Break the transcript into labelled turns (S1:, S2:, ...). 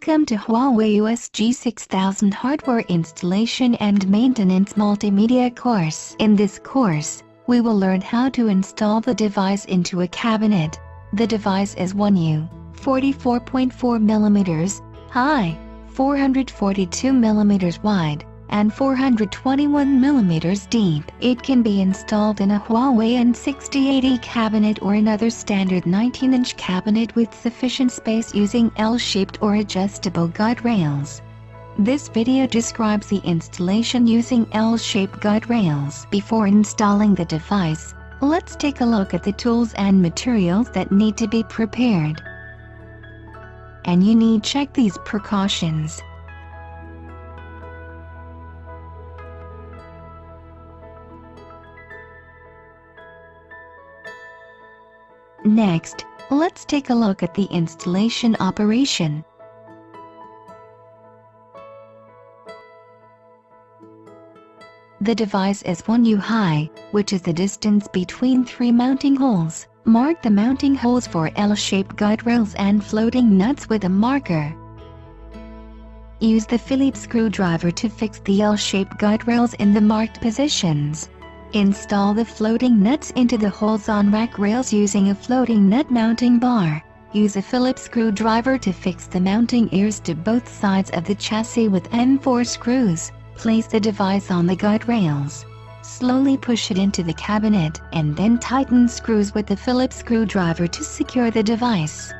S1: Welcome to HUAWEI USG6000 Hardware Installation and Maintenance Multimedia course. In this course, we will learn how to install the device into a cabinet. The device is 1U, 44.4 mm high, 442 mm wide, and 421 mm deep. It can be installed in a HUAWEI USG6080 cabinet or another standard 19-inch cabinet with sufficient space using L-shaped or adjustable guide rails. This video describes the installation using L-shaped guide rails. Before installing the device, let's take a look at the tools and materials that need to be prepared. And you need to check these precautions. Next, let's take a look at the installation operation. The device is 1U high, which is the distance between 3 mounting holes. Mark the mounting holes for L-shaped guide rails and floating nuts with a marker. Use the Phillips screwdriver to fix the L-shaped guide rails in the marked positions. Install the floating nuts into the holes on rack rails using a floating nut mounting bar. Use a Phillips screwdriver to fix the mounting ears to both sides of the chassis with M4 screws. Place the device on the guide rails. Slowly push it into the cabinet and then tighten screws with the Phillips screwdriver to secure the device.